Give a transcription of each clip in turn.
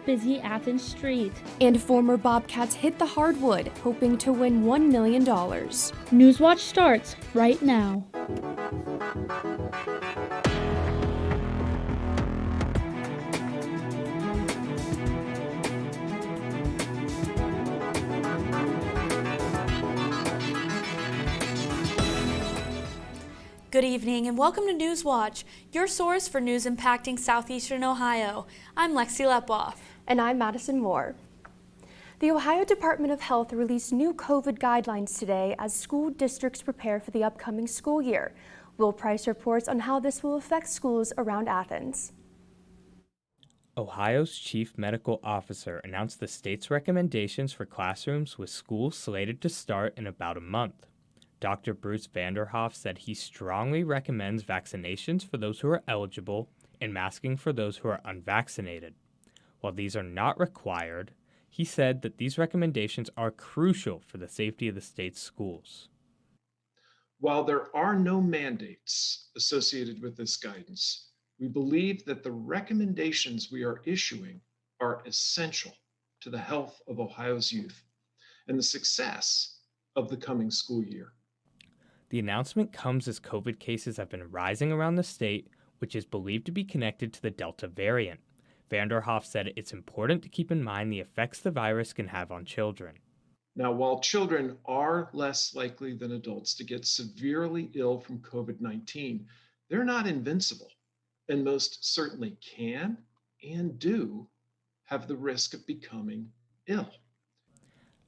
busy Athens street. And former Bobcats hit the hardwood, hoping to win $1 million. Newswatch starts right now. Good evening and welcome to Newswatch, your source for news impacting southeastern Ohio. I'm Lexi Lepoff. And I'm Madison Moore. The Ohio Department of Health released new COVID guidelines today as school districts prepare for the upcoming school year. Will Price reports on how this will affect schools around Athens. Ohio's chief medical officer announced the state's recommendations for classrooms with schools slated to start in about a month. Dr. Bruce Vanderhoff said he strongly recommends vaccinations for those who are eligible and masking for those who are unvaccinated. While these are not required, he said that these recommendations are crucial for the safety of the state's schools. While there are no mandates associated with this guidance, we believe that the recommendations we are issuing are essential to the health of Ohio's youth and the success of the coming school year. The announcement comes as COVID cases have been rising around the state, which is believed to be connected to the Delta variant. Vanderhoff said it's important to keep in mind the effects the virus can have on children. Now, while children are less likely than adults to get severely ill from COVID-19, they're not invincible and most certainly can and do have the risk of becoming ill.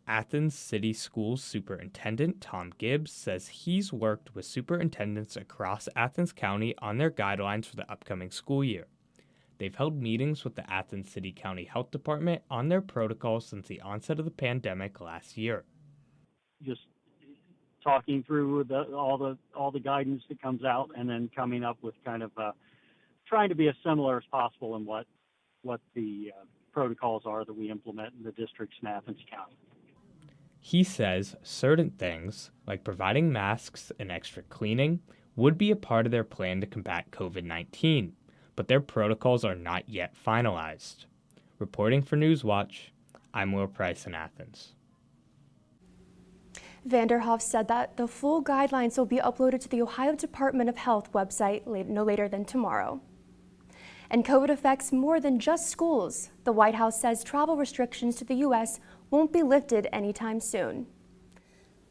Athens City Schools Superintendent Tom Gibbs says he's worked with superintendents across Athens County on their guidelines for the upcoming school year. They've held meetings with the Athens City County Health Department on their protocols since the onset of the pandemic last year. Just talking through all the guidance that comes out, and then coming up with kind of trying to be as similar as possible in what the protocols are that we implement in the districts in Athens County. He says certain things, like providing masks and extra cleaning, would be a part of their plan to combat COVID-19, but their protocols are not yet finalized. Reporting for Newswatch, I'm Will Price in Athens. Vanderhoff said that the full guidelines will be uploaded to the Ohio Department of Health website no later than tomorrow. And COVID affects more than just schools. The White House says travel restrictions to the U.S. won't be lifted anytime soon.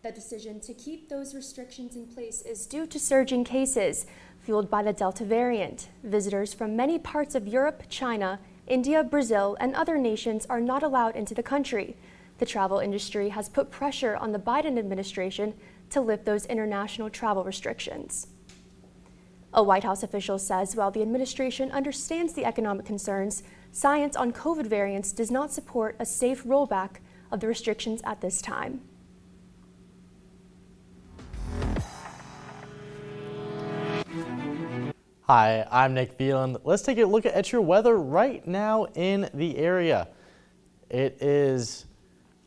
The decision to keep those restrictions in place is due to surging cases fueled by the Delta variant. Visitors from many parts of Europe, China, India, Brazil, and other nations are not allowed into the country. The travel industry has put pressure on the Biden administration to lift those international travel restrictions. A White House official says while the administration understands the economic concerns, science on COVID variants does not support a safe rollback of the restrictions at this time. Hi, I'm Nick Veland. Let's take a look at your weather right now in the area. It is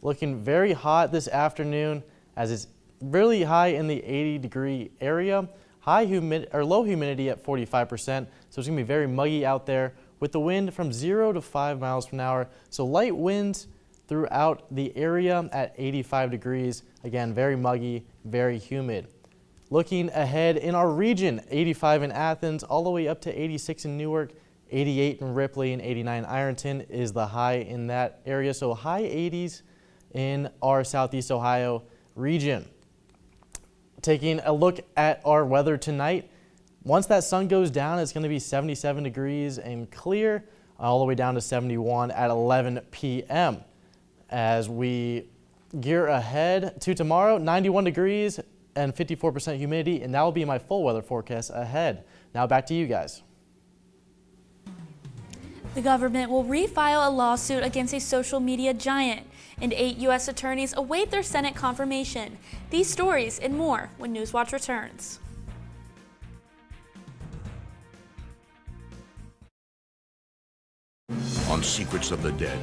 looking very hot this afternoon as it's really high in the 80-degree area. Low humidity at 45%, so it's going to be very muggy out there with the wind from 0 to 5 miles per hour. So light winds throughout the area at 85 degrees. Again, very muggy, very humid. Looking ahead in our region, 85 in Athens, all the way up to 86 in Newark, 88 in Ripley, and 89 Ironton is the high in that area. So high 80s in our Southeast Ohio region. Taking a look at our weather tonight, once that sun goes down, it's going to be 77 degrees and clear, all the way down to 71 at 11 p.m. As we gear ahead to tomorrow, 91 degrees and 54% humidity, and that will be my full weather forecast ahead. Now back to you guys. The government will refile a lawsuit against a social media giant, and 8 U.S. attorneys await their Senate confirmation. These stories and more when Newswatch returns. On Secrets of the Dead.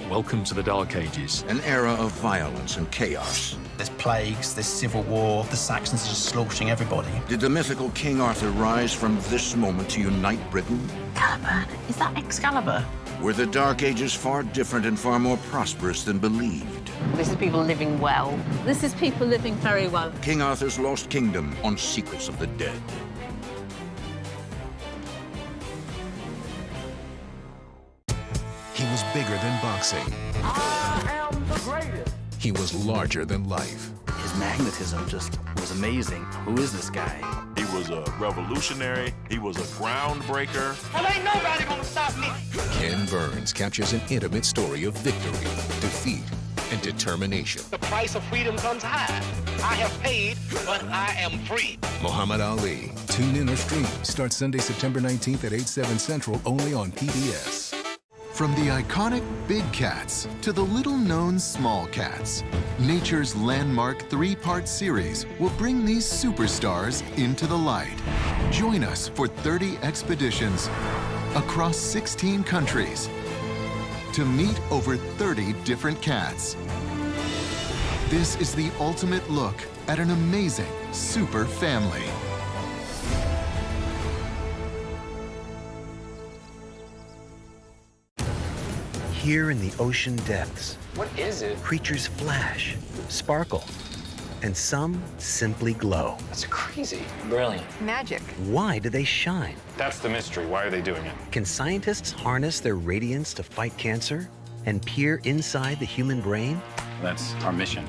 Welcome to the Dark Ages. An era of violence and chaos. There's plagues, there's civil war, the Saxons are just slaughtering everybody. Did the mythical King Arthur rise from this moment to unite Britain? Caliburn. Is that Excalibur? Were the Dark Ages far different and far more prosperous than believed? This is people living well. This is people living very well. King Arthur's Lost Kingdom on Secrets of the Dead. He was bigger than boxing. I am the greatest. He was larger than life. His magnetism just was amazing. Who is this guy? He was a revolutionary. He was a groundbreaker. And ain't nobody gonna stop me. Ken Burns captures an intimate story of victory, defeat, and determination. The price of freedom comes high. I have paid, but I am free. Muhammad Ali. Tune in or stream. Starts Sunday, September 19th at 8/7 Central, only on PBS. From the iconic big cats to the little-known small cats, nature's landmark 3-part series will bring these superstars into the light. Join us for 30 expeditions across 16 countries to meet over 30 different cats. This is the ultimate look at an amazing super family. Here in the ocean depths, what is it? Creatures flash, sparkle, and some simply glow. That's crazy. Brilliant. Magic. Why do they shine? That's the mystery. Why are they doing it? Can scientists harness their radiance to fight cancer and peer inside the human brain? That's our mission.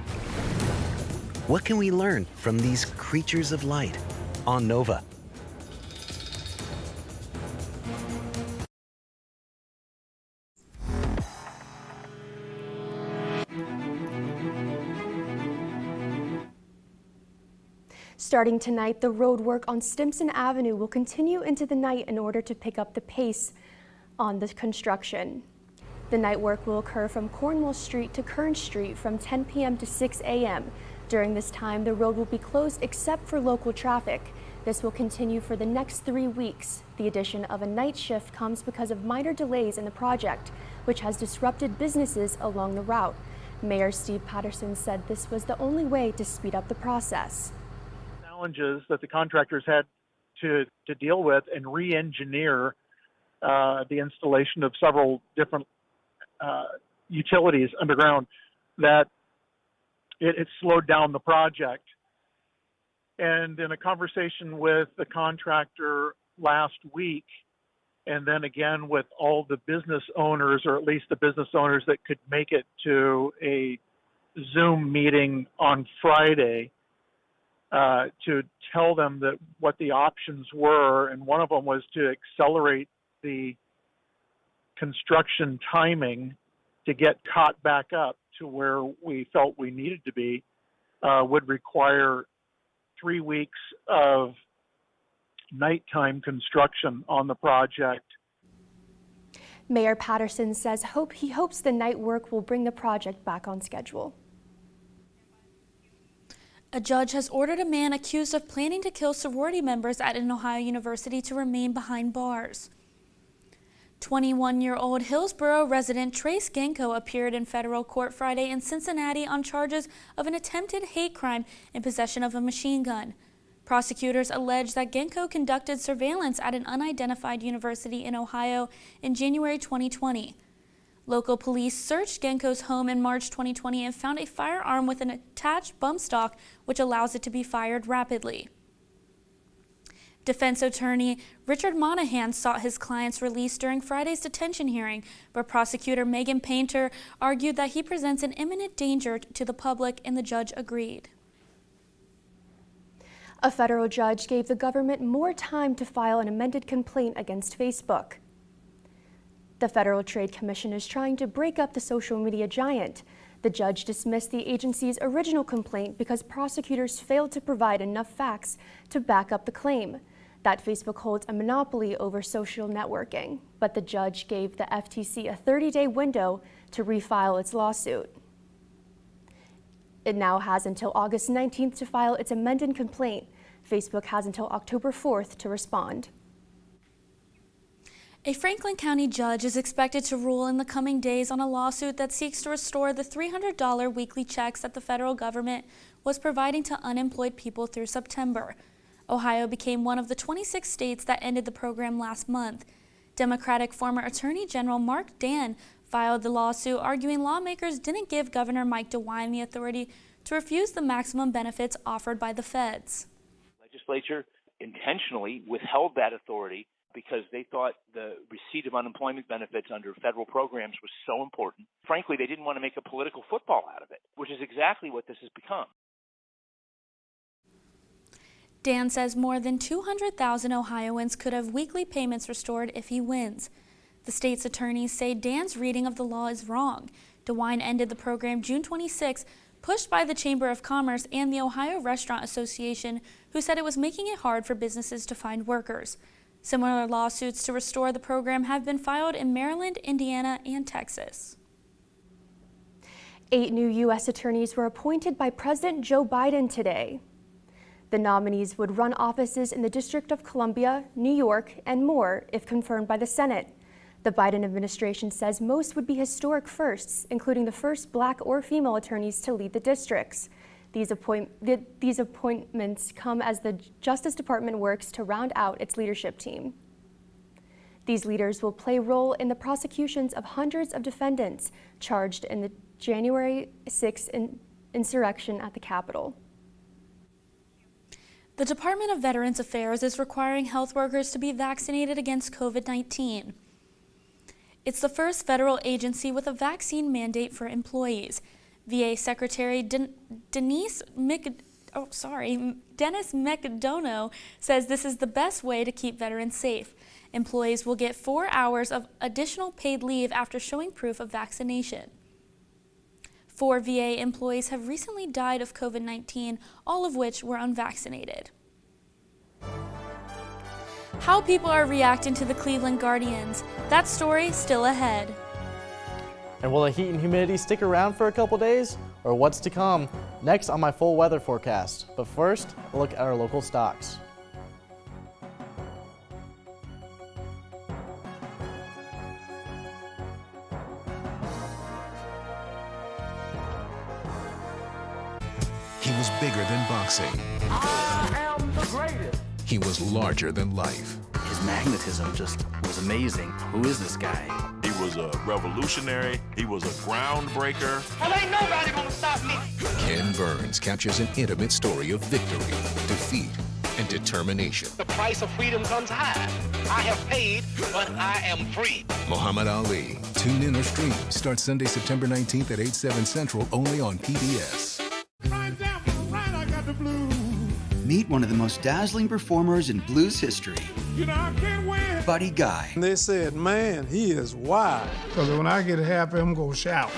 What can we learn from these creatures of light on Nova? Starting tonight, the road work on Stimson Avenue will continue into the night in order to pick up the pace on the construction. The night work will occur from Cornwall Street to Kern Street from 10 p.m. to 6 a.m. During this time, the road will be closed except for local traffic. This will continue for the next 3 weeks. The addition of a night shift comes because of minor delays in the project, which has disrupted businesses along the route. Mayor Steve Patterson said this was the only way to speed up the process. Challenges that the contractors had to deal with and re-engineer the installation of several different utilities underground, that it slowed down the project. And in a conversation with the contractor last week, and then again with all the business owners, or at least the business owners that could make it to a Zoom meeting on Friday, to tell them that what the options were, and one of them was to accelerate the construction timing to get caught back up to where we felt we needed to be, would require 3 weeks of nighttime construction on the project. Mayor Patterson says he hopes the night work will bring the project back on schedule. A judge has ordered a man accused of planning to kill sorority members at an Ohio university to remain behind bars. 21-year-old Hillsborough resident Trace Genko appeared in federal court Friday in Cincinnati on charges of an attempted hate crime in possession of a machine gun. Prosecutors allege that Genko conducted surveillance at an unidentified university in Ohio in January 2020. Local police searched Genko's home in March 2020 and found a firearm with an attached bump stock, which allows it to be fired rapidly. Defense attorney Richard Monahan sought his client's release during Friday's detention hearing, but prosecutor Megan Painter argued that he presents an imminent danger to the public, and the judge agreed. A federal judge gave the government more time to file an amended complaint against Facebook. The Federal Trade Commission is trying to break up the social media giant. The judge dismissed the agency's original complaint because prosecutors failed to provide enough facts to back up the claim that Facebook holds a monopoly over social networking. But the judge gave the FTC a 30-day window to refile its lawsuit. It now has until August 19th to file its amended complaint. Facebook has until October 4th to respond. A Franklin County judge is expected to rule in the coming days on a lawsuit that seeks to restore the $300 weekly checks that the federal government was providing to unemployed people through September. Ohio became one of the 26 states that ended the program last month. Democratic former Attorney General Mark Dan filed the lawsuit, arguing lawmakers didn't give Governor Mike DeWine the authority to refuse the maximum benefits offered by the feds. Legislature intentionally withheld that authority because they thought the receipt of unemployment benefits under federal programs was so important. Frankly, they didn't want to make a political football out of it, which is exactly what this has become. Dan says more than 200,000 Ohioans could have weekly payments restored if he wins. The state's attorneys say Dan's reading of the law is wrong. DeWine ended the program June 26, pushed by the Chamber of Commerce and the Ohio Restaurant Association, who said it was making it hard for businesses to find workers. Similar lawsuits to restore the program have been filed in Maryland, Indiana, and Texas. 8 new U.S. attorneys were appointed by President Joe Biden today. The nominees would run offices in the District of Columbia, New York, and more if confirmed by the Senate. The Biden administration says most would be historic firsts, including the first black or female attorneys to lead the districts. These appointments come as the Justice Department works to round out its leadership team. These leaders will play a role in the prosecutions of hundreds of defendants charged in the January 6th insurrection at the Capitol. The Department of Veterans Affairs is requiring health workers to be vaccinated against COVID-19. It's the first federal agency with a vaccine mandate for employees. VA Secretary Dennis McDonough says this is the best way to keep veterans safe. Employees will get 4 hours of additional paid leave after showing proof of vaccination. 4 VA employees have recently died of COVID-19, all of which were unvaccinated. How people are reacting to the Cleveland Guardians. That story still ahead. And will the heat and humidity stick around for a couple days? Or what's to come? Next on my full weather forecast. But first, a look at our local stocks. He was bigger than boxing. I am the greatest. He was larger than life. His magnetism just was amazing. Who is this guy? He was a revolutionary. He was a groundbreaker. Well, ain't nobody gonna stop me. Ken Burns captures an intimate story of victory, defeat, and determination. The price of freedom comes high. I have paid, but I am free. Muhammad Ali. Tune in or stream. Starts Sunday, September 19th at 8/7 Central, only on PBS. Right down, right, I got the blues. Meet one of the most dazzling performers in blues history. You know, I can't win. Buddy Guy. They said, man, he is wild. Because when I get happy, I'm going to shout.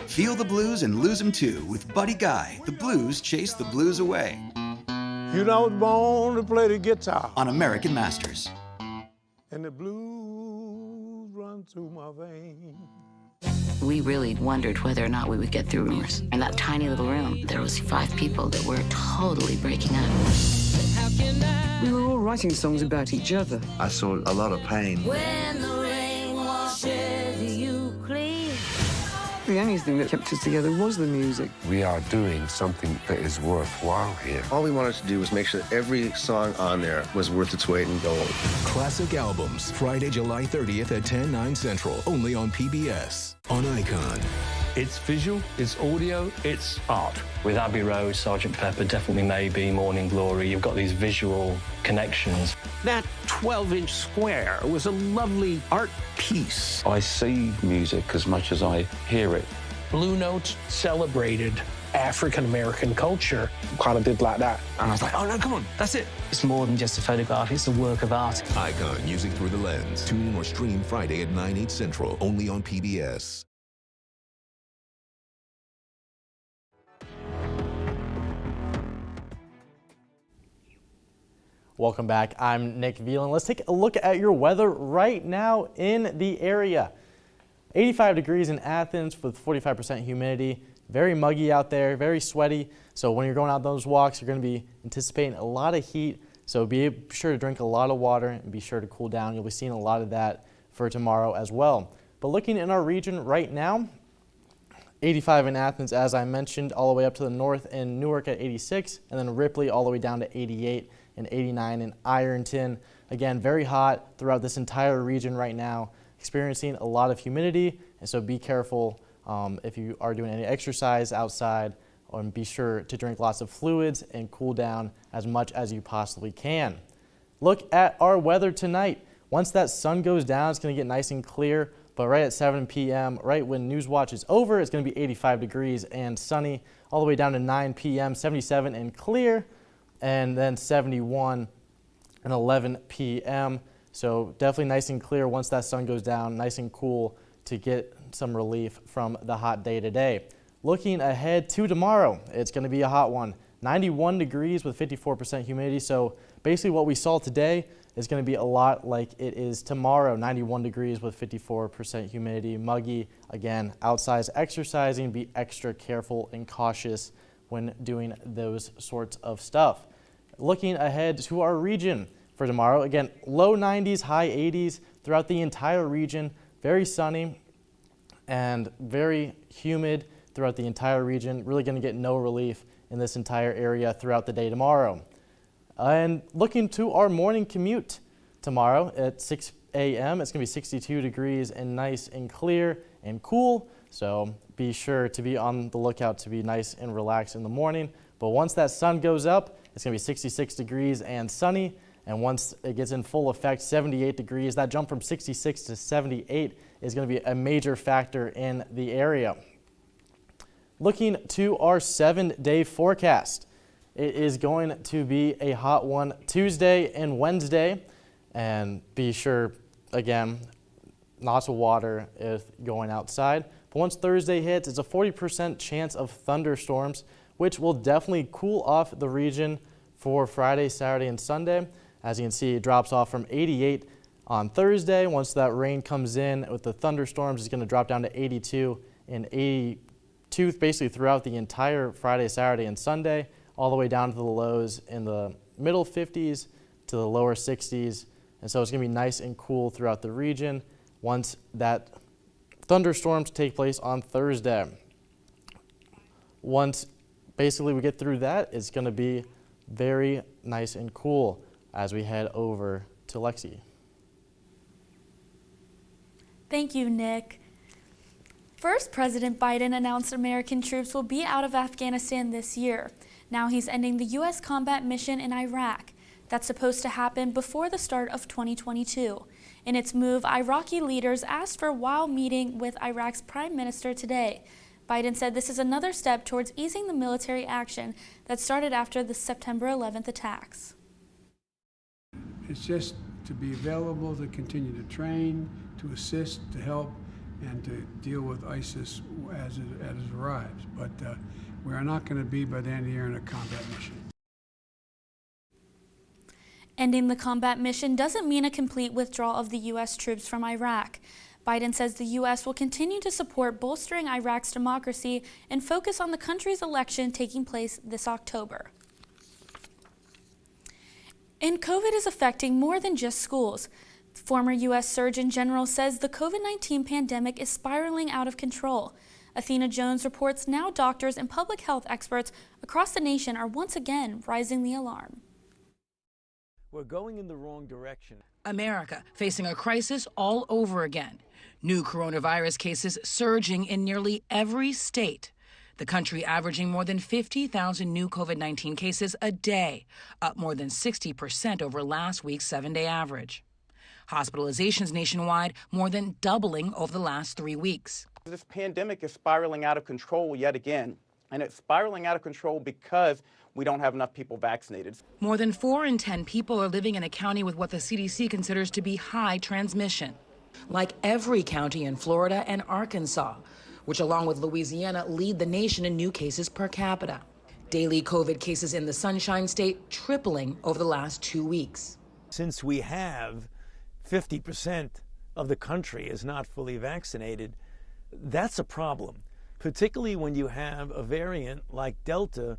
Feel the blues and lose them too with Buddy Guy. The blues chase the blues away. You know, I was born to play the guitar. On American Masters. And the blues run through my veins. We really wondered whether or not we would get through rumors. In that tiny little room, there was 5 people that were totally breaking up. We were all writing songs about each other. I saw a lot of pain. When the rain washes you clean. The only thing that kept us together was the music. We are doing something that is worthwhile here. All we wanted to do was make sure that every song on there was worth its weight in gold. Classic Albums, Friday, July 30th at 10/9 Central, only on PBS. On Icon. It's visual, it's audio, it's art. With Abbey Road, Sgt. Pepper, Definitely Maybe, Morning Glory, you've got these visual connections. That 12-inch square was a lovely art piece. I see music as much as I hear it. Blue Note celebrated African-American culture. Kind of did like that. And I was like, oh no, come on, that's it. It's more than just a photograph, it's a work of art. Icon, music through the lens. Tune in or stream Friday at 9/8 Central, only on PBS. Welcome back. I'm Nick Veland. Let's take a look at your weather right now in the area. 85 degrees in Athens with 45% humidity. Very muggy out there, very sweaty. So when you're going out those walks, you're going to be anticipating a lot of heat. So be sure to drink a lot of water and be sure to cool down. You'll be seeing a lot of that for tomorrow as well. But looking in our region right now, 85 in Athens, as I mentioned, all the way up to the north in Newark at 86, and then Ripley all the way down to 88 and 89 in Ironton. Again, very hot throughout this entire region right now, experiencing a lot of humidity, and so be careful if you are doing any exercise outside, and be sure to drink lots of fluids and cool down as much as you possibly can. Look at our weather tonight. Once that sun goes down, it's going to get nice and clear, but right at 7 p.m., right when Newswatch is over, it's going to be 85 degrees and sunny, all the way down to 9 p.m., 77 and clear, and then 71 and 11 p.m. So definitely nice and clear once that sun goes down, nice and cool to get some relief from the hot day today. Looking ahead to tomorrow, it's going to be a hot one. 91 degrees with 54% humidity. So basically what we saw today is going to be a lot like it is tomorrow. 91 degrees with 54% humidity, muggy. Again, outside exercising, be extra careful and cautious when doing those sorts of stuff. Looking ahead to our region for tomorrow, again, low 90s, high 80s throughout the entire region. Very sunny and very humid throughout the entire region. Really going to get no relief in this entire area throughout the day tomorrow. And looking to our morning commute tomorrow at 6 a.m., it's going to be 62 degrees and nice and clear and cool. So be sure to be on the lookout to be nice and relaxed in the morning. But once that sun goes up, it's going to be 66 degrees and sunny. And once it gets in full effect, 78 degrees. That jump from 66 to 78 is going to be a major factor in the area. Looking to our 7-day forecast, it is going to be a hot one Tuesday and Wednesday. And be sure, again, lots of water if going outside. But once Thursday hits, it's a 40% chance of thunderstorms, which will definitely cool off the region for Friday, Saturday, and Sunday. As you can see, it drops off from 88 on Thursday. Once that rain comes in with the thunderstorms, it's going to drop down to 82 and 82 basically throughout the entire Friday, Saturday, and Sunday, all the way down to the lows in the middle 50s to the lower 60s. And so it's going to be nice and cool throughout the region once that thunderstorms take place on Thursday. Once basically we get through that, it's going to be very nice and cool as we head over to Lexi. Thank you, Nick. First, President Biden announced American troops will be out of Afghanistan this year. Now he's ending the U.S. combat mission in Iraq. That's supposed to happen before the start of 2022. In its move, Iraqi leaders asked for a WOUB meeting with Iraq's prime minister today. Biden said this is another step towards easing the military action that started after the September 11th attacks. It's just to be available to continue to train, to assist, to help, and to deal with ISIS as it arrives. But we are not going to be, by the end of the year, in a combat mission. Ending the combat mission doesn't mean a complete withdrawal of the U.S. troops from Iraq. Biden says the U.S. will continue to support bolstering Iraq's democracy and focus on the country's election taking place this October. And COVID is affecting more than just schools. The former U.S. Surgeon General says the COVID-19 pandemic is spiraling out of control. Athena Jones reports now doctors and public health experts across the nation are once again raising the alarm. We're going in the wrong direction. America facing a crisis all over again. New coronavirus cases surging in nearly every state. The country averaging more than 50,000 new COVID-19 cases a day, up more than 60% over last week's 7-day average. Hospitalizations nationwide more than doubling over the last 3 weeks. This pandemic is spiraling out of control yet again, and it's spiraling out of control because we don't have enough people vaccinated. More than 4 in 10 people are living in a county with what the CDC considers to be high transmission. Like every county in Florida and Arkansas, which along with Louisiana lead the nation in new cases per capita. Daily COVID cases in the Sunshine State tripling over the last 2 weeks. Since we have 50% of the country is not fully vaccinated, that's a problem, particularly when you have a variant like Delta,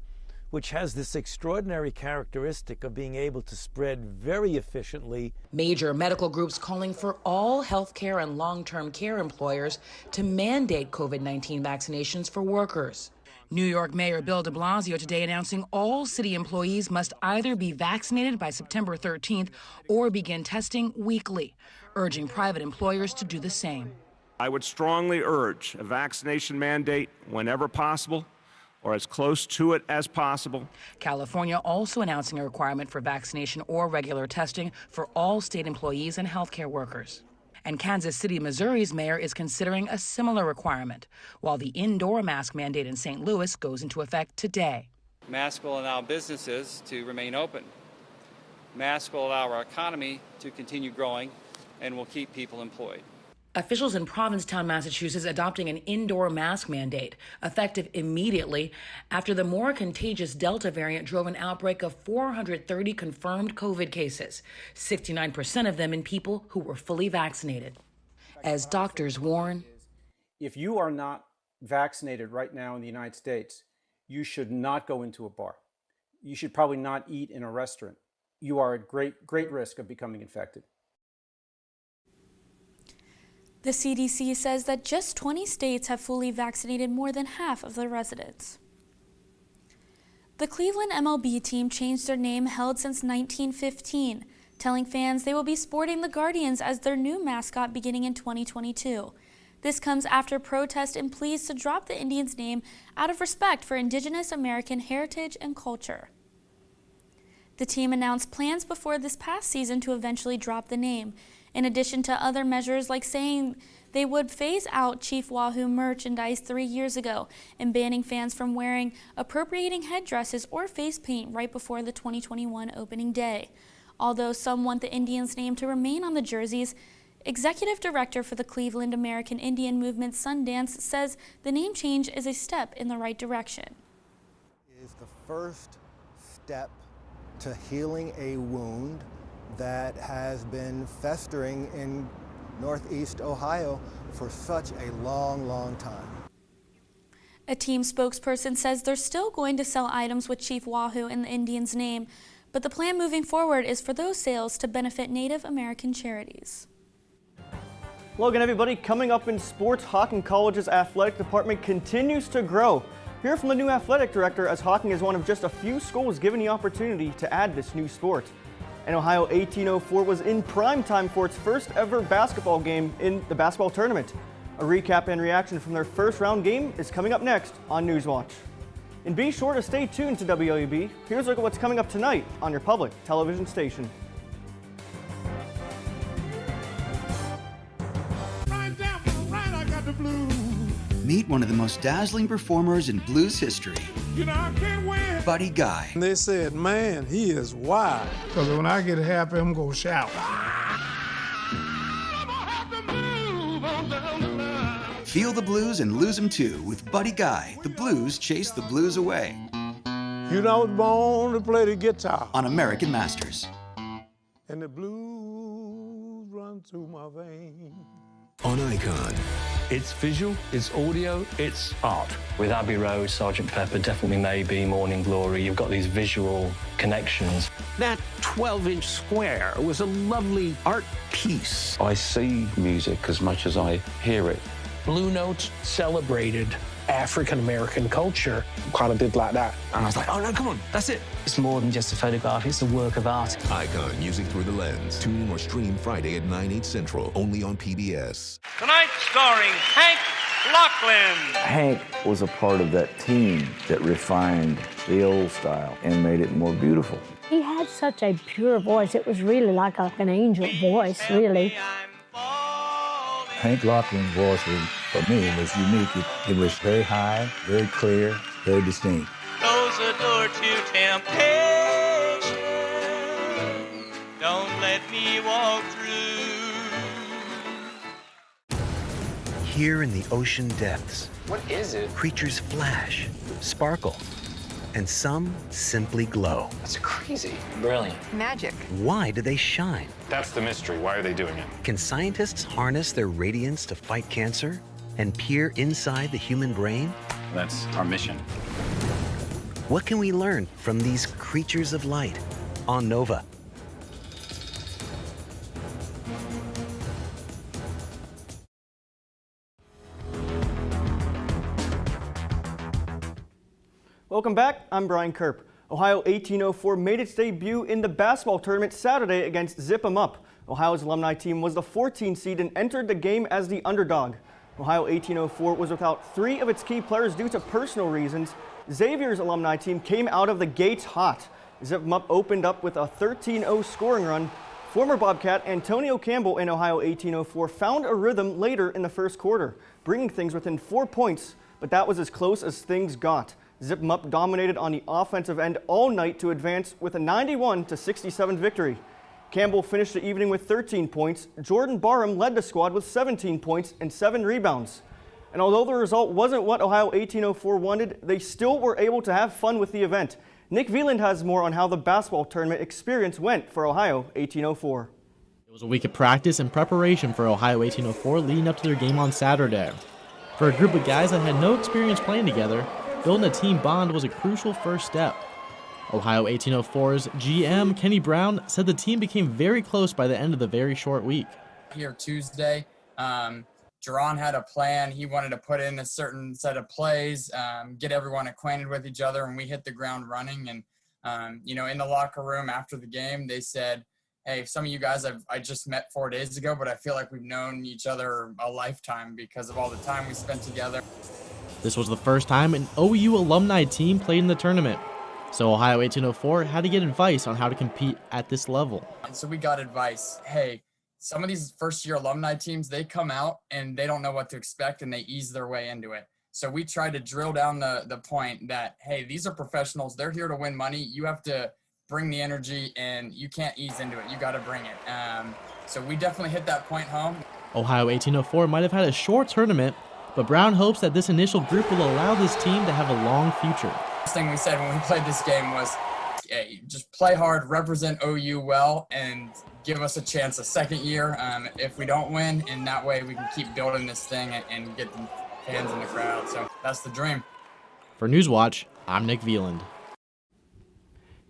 which has this extraordinary characteristic of being able to spread very efficiently. Major medical groups calling for all healthcare and long-term care employers to mandate COVID-19 vaccinations for workers. New York Mayor Bill de Blasio today announcing all city employees must either be vaccinated by September 13th or begin testing weekly, urging private employers to do the same. I would strongly urge a vaccination mandate whenever possible, or as close to it as possible. California also announcing a requirement for vaccination or regular testing for all state employees and healthcare workers. And Kansas City, Missouri's mayor is considering a similar requirement, while the indoor mask mandate in St. Louis goes into effect today. Masks will allow businesses to remain open. Masks will allow our economy to continue growing and will keep people employed. Officials in Provincetown, Massachusetts, adopting an indoor mask mandate, effective immediately after the more contagious Delta variant drove an outbreak of 430 confirmed COVID cases, 69% of them in people who were fully vaccinated. As doctors warn, if you are not vaccinated right now in the United States, you should not go into a bar. You should probably not eat in a restaurant. You are at great risk of becoming infected. The CDC says that just 20 states have fully vaccinated more than half of their residents. The Cleveland MLB team changed their name held since 1915, telling fans they will be sporting the Guardians as their new mascot beginning in 2022. This comes after protest and pleas to drop the Indians' name out of respect for Indigenous American heritage and culture. The team announced plans before this past season to eventually drop the name, in addition to other measures like saying they would phase out Chief Wahoo merchandise 3 years ago and banning fans from wearing appropriating headdresses or face paint right before the 2021 opening day. Although some want the Indians' name to remain on the jerseys, Executive Director for the Cleveland American Indian Movement, Sundance, says the name change is a step in the right direction. It is the first step to healing a wound that has been festering in Northeast Ohio for such a long, long time. A team spokesperson says they're still going to sell items with Chief Wahoo in the Indians' name, but the plan moving forward is for those sales to benefit Native American charities. Logan, everybody, coming up in sports, Hocking College's athletic department continues to grow. Hear from the new athletic director, as Hocking is one of just a few schools given the opportunity to add this new sport. And Ohio 1804 was in prime time for its first ever basketball game in the basketball tournament. A recap and reaction from their first round game is coming up next on Newswatch. And be sure to stay tuned to WOUB. Here's a look at what's coming up tonight on your public television station. Meet one of the most dazzling performers in blues history. You know, I can't win. Buddy Guy. And they said, man, he is wild. Because when I get happy, I'm going to shout. Feel the blues and lose them too with Buddy Guy. The blues chase the blues away. You know, I was born to play the guitar. On American Masters. And the blues run through my veins. On Icon. It's visual, it's audio, it's art. With Abbey Road, Sgt. Pepper, Definitely Maybe, Morning Glory, you've got these visual connections. That 12-inch square was a lovely art piece. I see music as much as I hear it. Blue Notes celebrated African-American culture. Kind of did like that. And I was like, oh no, come on, that's it. It's more than just a photograph, it's a work of art. Icon, music through the lens. Tune in or stream Friday at 9/8 Central, only on PBS. Tonight starring Hank Lachlan. Hank was a part of that team that refined the old style and made it more beautiful. He had such a pure voice. It was really like an angel voice, really. Hank Lachlan's voice, for me, was unique. It was very high, very clear, very distinct. Close the door to temptation. Don't let me walk through. Here in the ocean depths, What is it? creatures flash, sparkle, and some simply glow. That's crazy. Brilliant. Magic. Why do they shine? That's the mystery. Why are they doing it? Can scientists harness their radiance to fight cancer and peer inside the human brain? That's our mission. What can we learn from these creatures of light on Nova? Welcome back, I'm Brian Kerp. Ohio 1804 made its debut in the basketball tournament Saturday against Zip 'em Up. Ohio's alumni team was the 14th seed and entered the game as the underdog. Ohio 1804 was without 3 of its key players due to personal reasons. Xavier's alumni team came out of the gates hot. Zip 'em Up opened up with a 13-0 scoring run. Former Bobcat Antonio Campbell in Ohio 1804 found a rhythm later in the first quarter, bringing things within 4 points, but that was as close as things got. Zip 'em Up dominated on the offensive end all night to advance with a 91-67 victory. Campbell finished the evening with 13 points. Jordan Barham led the squad with 17 points and 7 rebounds. And although the result wasn't what Ohio 1804 wanted, they still were able to have fun with the event. Nick Wieland has more on how the basketball tournament experience went for Ohio 1804. It was a week of practice and preparation for Ohio 1804 leading up to their game on Saturday. For a group of guys that had no experience playing together, building a team bond was a crucial first step. Ohio 1804's GM Kenny Brown said the team became very close by the end of the very short week. Here Tuesday, Jerron had a plan. He wanted to put in a certain set of plays, get everyone acquainted with each other, and we hit the ground running. And, in the locker room after the game, they said, hey, some of you guys I just met 4 days ago, but I feel like we've known each other a lifetime because of all the time we spent together. This was the first time an OU alumni team played in the tournament, so Ohio 1804 had to get advice on how to compete at this level. So we got advice. Hey, some of these first-year alumni teams, they come out and they don't know what to expect and they ease their way into it. So we tried to drill down the point that, hey, these are professionals. They're here to win money. You have to bring the energy and you can't ease into it. You got to bring it. So we definitely hit that point home. Ohio 1804 might have had a short tournament, but Brown hopes that this initial group will allow this team to have a long future. First thing we said when we played this game was, hey, just play hard, represent OU well, and give us a chance a second year if we don't win, and that way we can keep building this thing and get the fans in the crowd. So that's the dream. For Newswatch, I'm Nick Wieland.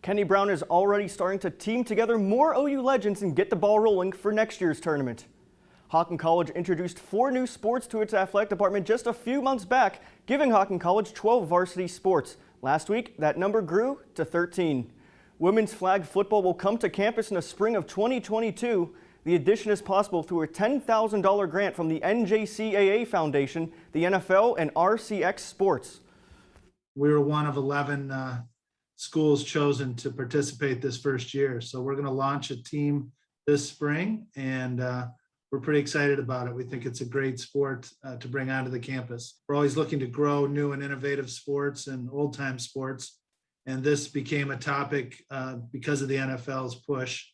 Kenny Brown is already starting to team together more OU legends and get the ball rolling for next year's tournament. Hocking College introduced 4 new sports to its athletic department just a few months back, giving Hocking College 12 varsity sports. Last week, that number grew to 13. Women's flag football will come to campus in the spring of 2022. The addition is possible through a $10,000 grant from the NJCAA Foundation, the NFL, and RCX Sports. We were one of 11 schools chosen to participate this first year. So we're going to launch a team this spring, and we're pretty excited about it. We think it's a great sport to bring onto the campus. We're always looking to grow new and innovative sports and old-time sports, and this became a topic because of the NFL's push.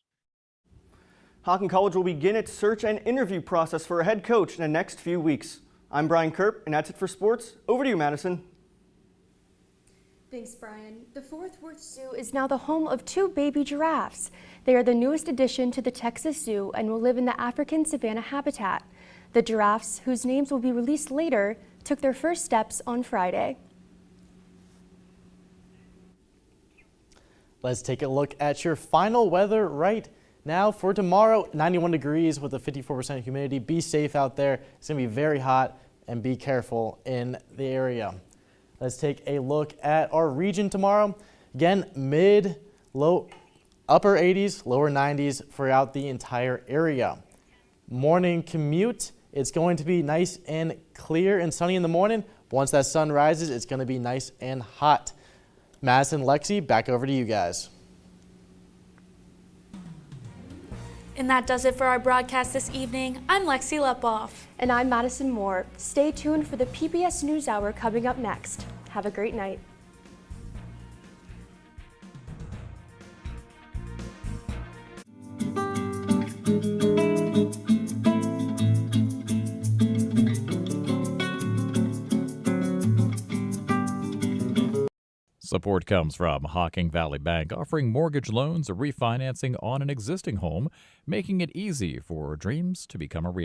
Hocking College will begin its search and interview process for a head coach in the next few weeks. I'm Brian Kerp, and that's it for sports. Over to you, Madison. Thanks, Brian. The Fort Worth Zoo is now the home of 2 baby giraffes. They are the newest addition to the Texas Zoo and will live in the African savanna habitat. The giraffes, whose names will be released later, took their first steps on Friday. Let's take a look at your final weather right now for tomorrow. 91 degrees with a 54% humidity. Be safe out there. It's going to be very hot, and be careful in the area. Let's take a look at our region tomorrow. Again, upper 80s, lower 90s throughout the entire area. Morning commute, it's going to be nice and clear and sunny in the morning. Once that sun rises, it's going to be nice and hot. Madison, Lexi, back over to you guys. And that does it for our broadcast this evening. I'm Lexi Lepoff. And I'm Madison Moore. Stay tuned for the PBS NewsHour coming up next. Have a great night. Support comes from Hocking Valley Bank, offering mortgage loans or refinancing on an existing home, making it easy for dreams to become a reality.